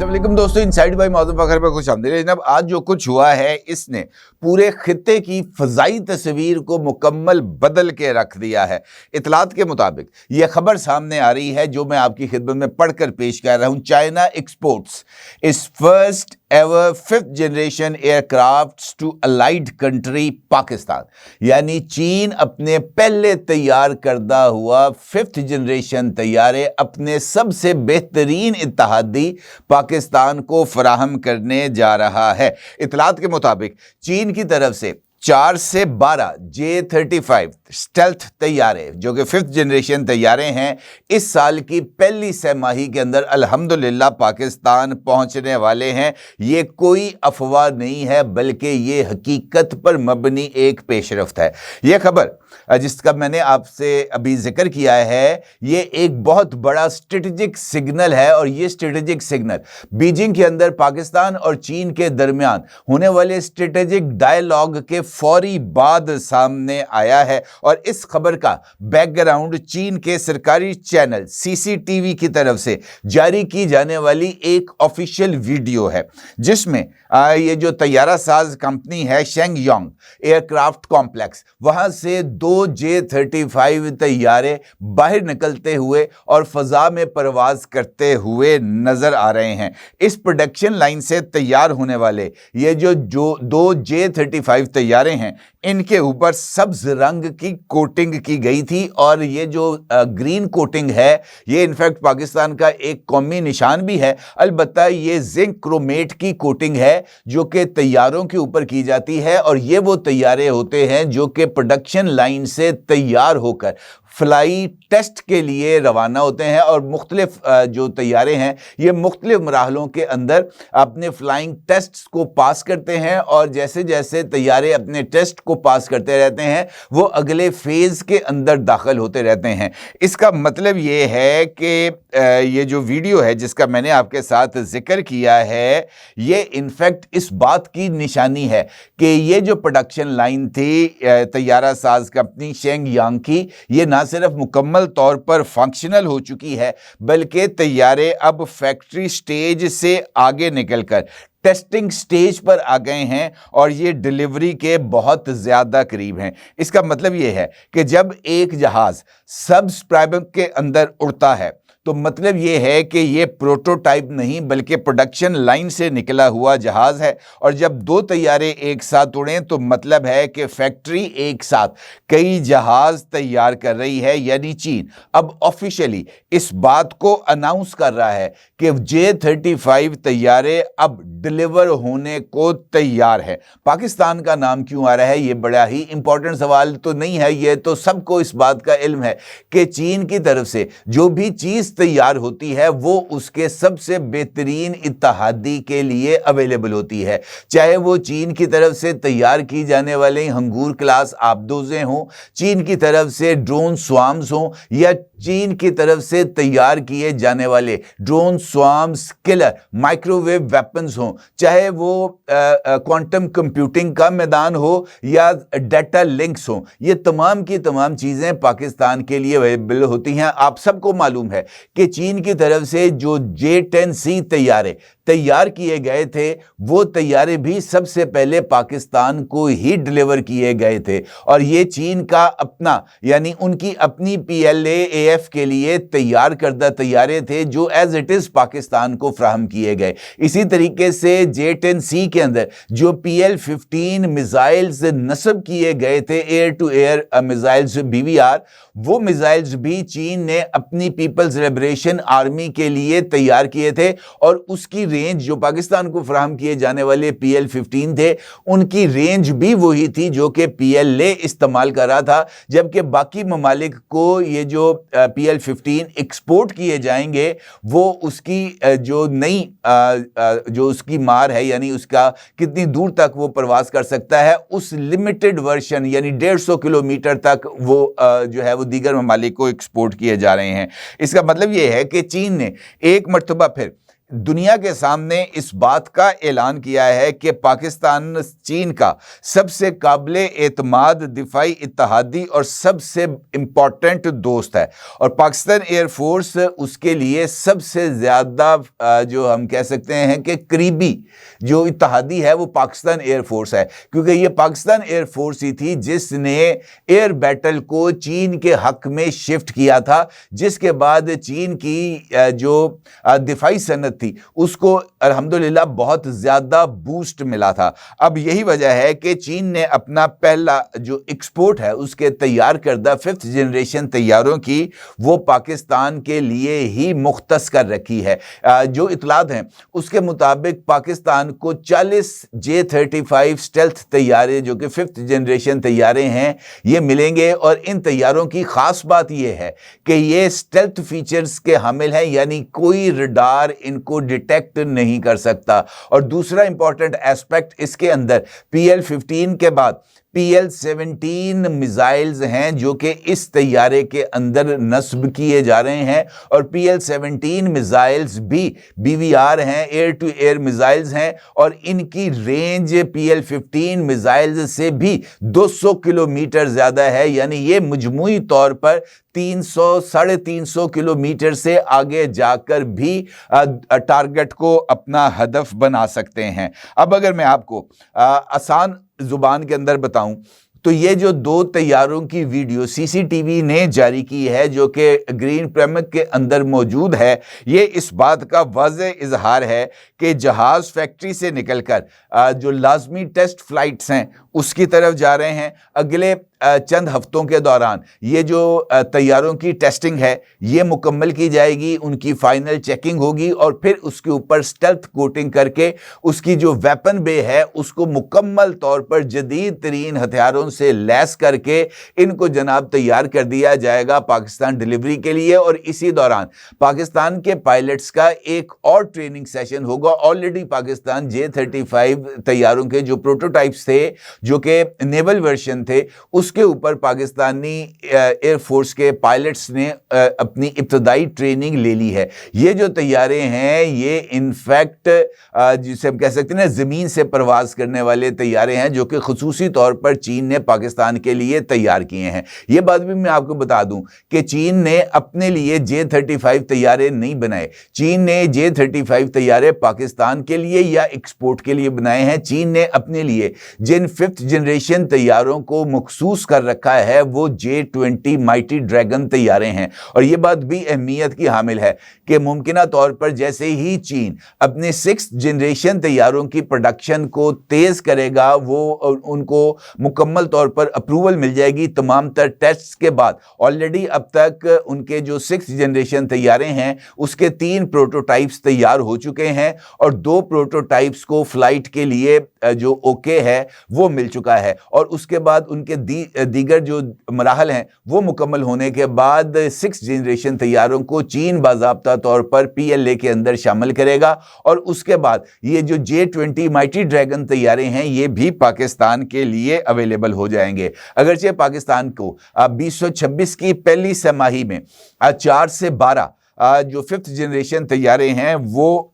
अस्सलाम वालेकुम दोस्तों, इनसाइड बाय मौजूद फखर पर खुश आमदीद। जनाब, आज जो कुछ हुआ है इसने पूरे खित्ते की फ़ज़ाई तस्वीर को मुकम्मल बदल के रख दिया है। इतलात के मुताबिक यह खबर सामने आ रही है जो मैं आपकी खिदमत में पढ़कर पेश कर रहा हूँ। China exports its first ever 5th generation aircrafts to allied country Pakistan, यानी चीन अपने पहले तैयार करदा हुआ 5th जनरेशन तैयारे अपने सबसे बेहतरीन इत्तहादी पाकिस्तान को फराहम करने जा रहा है। इतलात के मुताबिक चीन की तरफ से 4 से 12 J-35 स्टेल्थ तैयारे जो कि 5th जनरेशन तैयारे हैं, इस साल की पहली सहमाही के अंदर अल्हम्दुलिल्लाह पाकिस्तान पहुंचने वाले हैं। ये कोई अफवाह नहीं है बल्कि ये हकीकत पर मबनी एक पेशरफ्त है। ये खबर जिसका मैंने आपसे अभी जिक्र किया है, ये एक बहुत बड़ा स्ट्रेटेजिक सिग्नल है और ये स्ट्रेटेजिक सिग्नल बीजिंग के अंदर पाकिस्तान और चीन के दरमियान होने वाले स्ट्रेटेजिक डायलॉग के फौरी बाद सामने आया है। और इस खबर का बैकग्राउंड चीन के सरकारी चैनल CCTV की तरफ से जारी की जाने वाली एक ऑफिशियल वीडियो है, जिसमें ये जो तैयारा साज कंपनी है शेंगयोंग एयरक्राफ्ट कॉम्प्लेक्स, वहां से 2 J-35 तैयारे बाहर निकलते हुए और फजा में परवाज करते हुए नजर आ रहे हैं। इस प्रोडक्शन लाइन से तैयार होने वाले ये जो 2 J-35 तैयारे हैं, इनके ऊपर सब्ज रंग की कोटिंग की गई थी और ये जो ग्रीन कोटिंग है ये इनफैक्ट पाकिस्तान का एक कौमी निशान भी है। अलबत्ता ये जिंक क्रोमेट की कोटिंग है जो कि तैयारों के ऊपर की जाती है और ये वो तैयारे होते हैं जो कि प्रोडक्शन लाइन से तैयार होकर फ्लाई टेस्ट के लिए रवाना होते हैं। और मुख्तलिफ जो तैयारे हैं ये मुख्तलिफ मराहलों के अंदर अपने फ्लाइंग टेस्ट्स को पास करते हैं और जैसे जैसे तैयारे अपने टेस्ट को पास करते रहते हैं वो अगले फेज़ के अंदर दाखिल होते रहते हैं। इसका मतलब ये है कि ये जो वीडियो है जिसका मैंने आपके साथ जिक्र किया है, ये इनफैक्ट इस बात की निशानी है कि ये जो प्रोडक्शन लाइन थी तैयारा साज कंपनी शेंगयांग की, ये ना सिर्फ मुकम्मल तौर पर फंक्शनल हो चुकी है बल्कि तैयारे अब फैक्ट्री स्टेज से आगे निकलकर टेस्टिंग स्टेज पर आ गए हैं और ये डिलीवरी के बहुत ज़्यादा करीब हैं। इसका मतलब ये है कि जब एक जहाज़ सबस्क्राइबर के अंदर उड़ता है तो मतलब ये है कि ये प्रोटोटाइप नहीं बल्कि प्रोडक्शन लाइन से निकला हुआ जहाज़ है। और जब 2 तैयारे एक साथ उड़ें तो मतलब है कि फैक्ट्री एक साथ कई जहाज़ तैयार कर रही है, यानी चीन अब ऑफिशियली इस बात को अनाउंस कर रहा है कि J-35 तैयारे अब डिलीवर होने को तैयार है। पाकिस्तान का नाम क्यों आ रहा है, ये बड़ा ही इंपॉर्टेंट सवाल तो नहीं है, ये तो सबको इस बात का इल्म है कि चीन की तरफ से जो भी चीज़ तैयार होती है वो उसके सबसे बेहतरीन इत्तहादी के लिए अवेलेबल होती है। चाहे वो चीन की तरफ से तैयार की जाने वाले हंगूर क्लास आबदोज़ें हों, चीन की तरफ से ड्रोन स्वार्म्स हों या चीन की तरफ से तैयार किए जाने वाले drone swarms killer microwave weapons हों, चाहे वो क्वांटम कंप्यूटिंग का मैदान हो या डाटा लिंक्स हों, ये तमाम की तमाम चीज़ें पाकिस्तान के लिए अवेलेबल होती हैं। आप सबको मालूम है कि चीन की तरफ से जो J-10C तैयारे तैयार किए गए थे वो तैयारे भी सबसे पहले पाकिस्तान को ही डिलीवर किए गए थे और ये चीन का अपना यानी उनकी अपनी PLA-AF के लिए तैयार करदा तैयारे थे जो एज इट इज़ पाकिस्तान को फ्राहम किए गए। इसी तरीके से J-10C के अंदर जो PL-15 मिसाइल्स नस्ब किए गए थे, air to air missiles BVR, वो मिसाइल्स भी चीन ने अपनी पीपल्स लिबरेशन आर्मी के लिए तैयार किए थे और उसकी रेंज जो पाकिस्तान को फराहम किए जाने वाले PL-15 थे उनकी रेंज भी वही थी जो कि PLA इस्तेमाल कर रहा था। जबकि बाकी ममालिक को ये जो PL-15 एक्सपोर्ट किए जाएंगे वो उसकी जो नई जो उसकी मार है यानी उसका कितनी दूर तक वो प्रवास कर सकता है उस लिमिटेड वर्जन यानी 150 किलोमीटर तक वो जो है वो दीगर ममालिक को एक्सपोर्ट किए जा रहे हैं। इसका मतलब ये है कि चीन ने एक मर्तबा फिर दुनिया के सामने इस बात का ऐलान किया है कि पाकिस्तान चीन का सबसे काबिले एतमाद दिफाई इत्तेहादी और सबसे इम्पॉर्टेंट दोस्त है, और पाकिस्तान एयर फोर्स उसके लिए सबसे ज़्यादा जो हम कह सकते हैं कि करीबी जो इत्तेहादी है वो पाकिस्तान एयर फोर्स है, क्योंकि ये पाकिस्तान एयर फोर्स ही थी जिसने एयर बैटल को चीन के हक में शिफ्ट किया था, जिसके बाद चीन की जो दिफाई सनत थी उसको अल्हम्दुलिल्लाह बहुत ज़्यादा बूस्ट मिला था। अब यही वजह है कि चीन ने अपना पहला जो एक्सपोर्ट है उसके तैयार करदा 5th जनरेशन तैयारों की वो पाकिस्तान के लिए ही मुख्तस कर रखी है। जो इतलात हैं उसके मुताबिक पाकिस्तान को 40 J-35 स्टेल्थ तैयारे जो कि 5th जनरेशन तैयारे हैं ये मिलेंगे, और इन तैयारों की ख़ास बात ये है कि ये स्टेल्थ फीचर्स के हामिल हैं, यानी कोई रडार इनको डिटेक्ट नहीं कर सकता। और दूसरा इंपॉर्टेंट एस्पेक्ट इसके अंदर PL-15 के बाद PL-17 मिसाइल्स हैं जो कि इस तैयारे के अंदर नस्ब किए जा रहे हैं, और PL-17 मिसाइल्स भी BVR हैं, एयर टू एयर मिसाइल्स हैं, और इनकी रेंज PL-15 मिसाइल्स से भी 200 किलोमीटर ज़्यादा है, यानी ये मजमूई तौर पर 300-350 किलोमीटर से आगे जाकर भी टारगेट को अपना हदफ बना सकते हैं। अब अगर मैं आपको आसान जुबान के अंदर बताऊं तो ये जो 2 तैयारों की वीडियो CCTV ने जारी की है जो कि ग्रीन प्रेमिक के अंदर मौजूद है, ये इस बात का वाज़ेह इजहार है कि जहाज़ फैक्ट्री से निकलकर जो लाजमी टेस्ट फ्लाइट्स हैं उसकी तरफ जा रहे हैं। अगले चंद हफ्तों के दौरान ये जो तैयारों की टेस्टिंग है ये मुकम्मल की जाएगी, उनकी फाइनल चेकिंग होगी, और फिर उसके ऊपर स्टेल्थ कोटिंग करके उसकी जो वेपन बे है उसको मुकम्मल तौर पर जदीद तरीन हथियारों से लैस करके इनको जनाब तैयार कर दिया जाएगा पाकिस्तान डिलीवरी के लिए। और इसी दौरान पाकिस्तान के पायलट्स का एक और ट्रेनिंग सेशन होगा। ऑलरेडी पाकिस्तान J-35 तैयारों के जो प्रोटोटाइप्स थे जो कि नेवल वर्जन थे उसके ऊपर पाकिस्तानी एयर फोर्स के पायलट्स ने अपनी इब्तदाई ट्रेनिंग ले ली है। ये जो तैयारे हैं ये इनफैक्ट जिसे हम कह सकते हैं ज़मीन से परवाज़ करने वाले तैयारे हैं जो कि खुसूसी तौर पर चीन ने पाकिस्तान के लिए तैयार किए हैं। ये बात भी मैं आपको बता दूं कि चीन ने अपने लिए J-35 तैयारे नहीं बनाए, चीन ने J-35 तैयारे पाकिस्तान के लिए या एक्सपोर्ट के लिए बनाए हैं। चीन ने अपने लिए जिन 5th जनरेशन तैयारों को मखसूस कर रखा है वो J-20 माइटी ड्रैगन तैयारे हैं। और ये बात भी अहमियत की हामिल है कि मुमकिना तौर पर जैसे ही चीन अपने 6th जनरेशन तैयारों की प्रोडक्शन को तेज करेगा वो उनको मुकम्मल तौर पर अप्रूवल मिल जाएगी तमाम तर टेस्ट्स के बाद। ऑलरेडी अब तक उनके जो 6th जनरेशन तैयारे हैं उसके 3 प्रोटोटाइप्स तैयार हो चुके हैं, और 2 प्रोटोटाइप्स को फ्लाइट के लिए जो ओके है वो मिल चुका है, और उसके बाद उनके दीगर जो मराहल हैं वो मुकम्मल होने के बाद 6th जनरेशन तैयारों को चीन बाज़ाब्ता तौर पर PLA के अंदर शामिल करेगा। और उसके बाद ये जो J-20 माइटी ड्रैगन तैयारे हैं ये भी पाकिस्तान के लिए अवेलेबल हो जाएंगे। अगरचे पाकिस्तान को 2026 की पहली छमाही में 4 से 12 जो 5th जनरेशन तैयारे हैं वो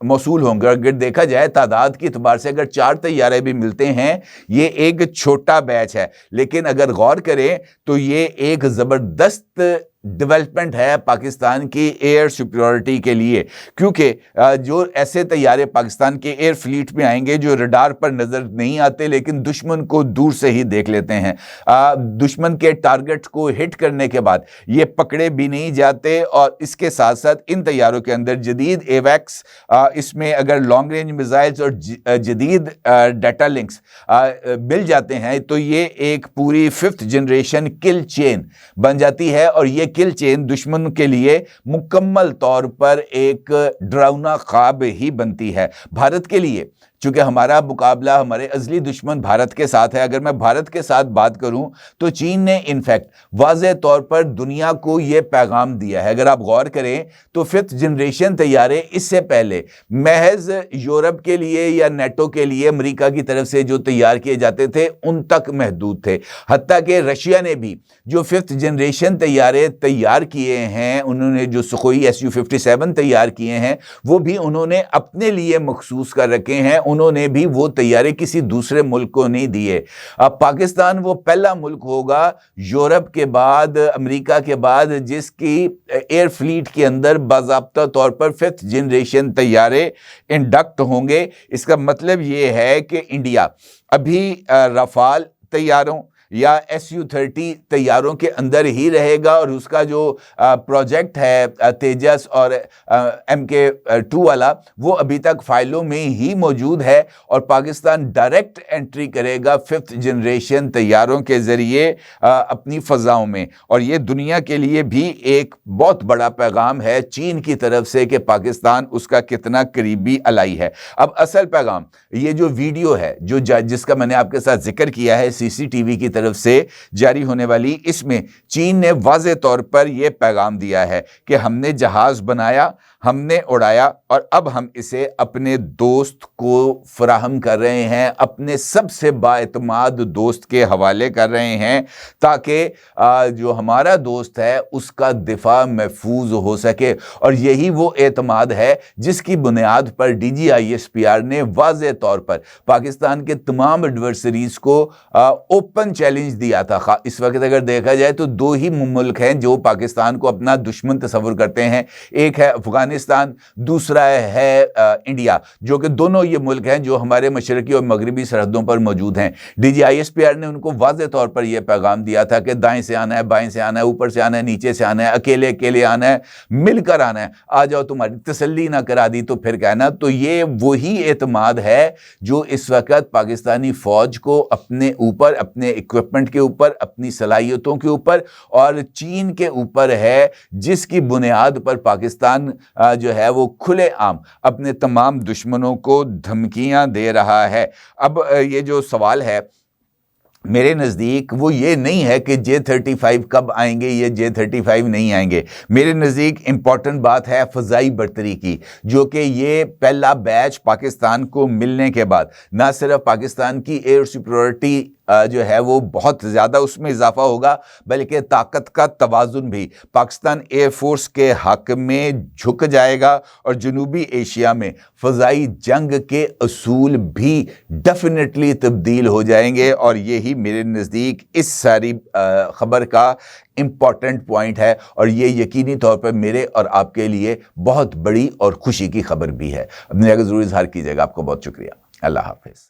मौसूल होंगे। अगर देखा जाए तादाद की एतबार से अगर 4 तैयारे भी मिलते हैं ये एक छोटा बैच है, लेकिन अगर गौर करें तो ये एक ज़बरदस्त डेवलपमेंट है पाकिस्तान की एयर सुपीरियरिटी के लिए, क्योंकि जो ऐसे तैयारे पाकिस्तान के एयर फ्लीट में आएंगे जो रडार पर नज़र नहीं आते लेकिन दुश्मन को दूर से ही देख लेते हैं, दुश्मन के टारगेट को हिट करने के बाद ये पकड़े भी नहीं जाते। और इसके साथ साथ इन तैयारों के अंदर जदीद एवैक्स, इसमें अगर लॉन्ग रेंज मिसाइल्स और जदीद डाटा लिंक्स मिल जाते हैं तो ये एक पूरी 5th जनरेशन किल चेन बन जाती है, और ये किल चेन दुश्मन के लिए मुकम्मल तौर पर एक डरावना ख्वाब ही बनती है। भारत के लिए چونکہ ہمارا مقابلہ ہمارے ازلی دشمن بھارت کے ساتھ ہے. اگر میں بھارت کے ساتھ بات کروں تو چین نے انفیکٹ واضح طور پر دنیا کو یہ پیغام دیا ہے. اگر آپ غور کریں تو 5th جنریشن طیارے اس سے پہلے محض یورپ کے لیے یا نیٹو کے لیے امریکہ کی طرف سے جو تیار کیے جاتے تھے ان تک محدود تھے. حتیٰ کہ رشیا نے بھی جو 5th جنریشن طیارے تیار کیے ہیں, انہوں نے جو سخوئی Su-57 تیار کیے ہیں وہ بھی انہوں نے اپنے لیے مخصوص کر رکھے ہیں. انہوں نے بھی وہ طیارے کسی دوسرے ملک کو نہیں دیے. اب پاکستان وہ پہلا ملک ہوگا یورپ کے بعد, امریکہ کے بعد, جس کی ایئر فلیٹ کے اندر باضابطہ طور پر 5th جنریشن طیارے انڈکٹ ہوں گے. اس کا مطلب یہ ہے کہ انڈیا ابھی رافال طیاروں یا Su-30 طیاروں کے اندر ہی رہے گا, اور اس کا جو پروجیکٹ ہے تیجس اور MK2 والا وہ ابھی تک فائلوں میں ہی موجود ہے, اور پاکستان ڈائریکٹ انٹری کرے گا 5th جنریشن طیاروں کے ذریعے اپنی فضاؤں میں. اور یہ دنیا کے لیے بھی ایک بہت بڑا پیغام ہے چین کی طرف سے کہ پاکستان اس کا کتنا قریبی الائی ہے. اب اصل پیغام یہ جو ویڈیو ہے جس کا میں نے آپ کے ساتھ ذکر کیا ہے CCTV کی طرف سے جاری ہونے والی, اس میں چین نے واضح طور پر یہ پیغام دیا ہے کہ ہم نے جہاز بنایا, ہم نے اڑایا, اور اب ہم اسے اپنے دوست کو فراہم کر رہے ہیں, اپنے سب سے بااعتماد دوست کے حوالے کر رہے ہیں, تاکہ جو ہمارا دوست ہے اس کا دفاع محفوظ ہو سکے. اور یہی وہ اعتماد ہے جس کی بنیاد پر DGISPR نے واضح طور پر پاکستان کے تمام ایڈورسریز کو اوپن چیلنج دیا تھا. اس وقت اگر دیکھا جائے تو 2 ہی ملک ہیں جو پاکستان کو اپنا دشمن تصور کرتے ہیں, ایک ہے افغانستان, دوسرا ہے انڈیا, جو کہ دونوں یہ ملک ہیں جو ہمارے مشرقی اور مغربی سرحدوں پر موجود ہیں. DGISPR نے ان کو واضح طور پر یہ پیغام دیا تھا کہ دائیں سے آنا ہے, بائیں سے آنا ہے, اوپر سے آنا ہے, نیچے سے آنا ہے, اکیلے اکیلے آنا ہے, مل کر آنا ہے, آ جاؤ تمہاری تسلی نہ کرا دی تو پھر کہنا. تو یہ وہی اعتماد ہے جو اس وقت پاکستانی فوج کو اپنے اوپر, اپنے اکوپمنٹ کے اوپر, اپنی صلاحیتوں کے اوپر اور چین کے اوپر ہے, جس کی بنیاد پر پاکستان جو ہے وہ کھلے عام اپنے تمام دشمنوں کو دھمکیاں دے رہا ہے. اب یہ جو سوال ہے میرے نزدیک وہ یہ نہیں ہے کہ J-35 کب آئیں گے, یہ J-35 نہیں آئیں گے. میرے نزدیک امپورٹنٹ بات ہے فضائی برتری کی, جو کہ یہ پہلا بیچ پاکستان کو ملنے کے بعد نہ صرف پاکستان کی ایئر سپیریورٹی جو ہے وہ بہت زیادہ اس میں اضافہ ہوگا, بلکہ طاقت کا توازن بھی پاکستان ایئر فورس کے حق میں جھک جائے گا, اور جنوبی ایشیا میں فضائی جنگ کے اصول بھی ڈیفینیٹلی تبدیل ہو جائیں گے. اور یہی میرے نزدیک اس ساری خبر کا امپورٹنٹ پوائنٹ ہے, اور یہ یقینی طور پر میرے اور آپ کے لیے بہت بڑی اور خوشی کی خبر بھی ہے. اپنے ضرور اظہار کیجیے گا. آپ کو بہت شکریہ. اللہ حافظ.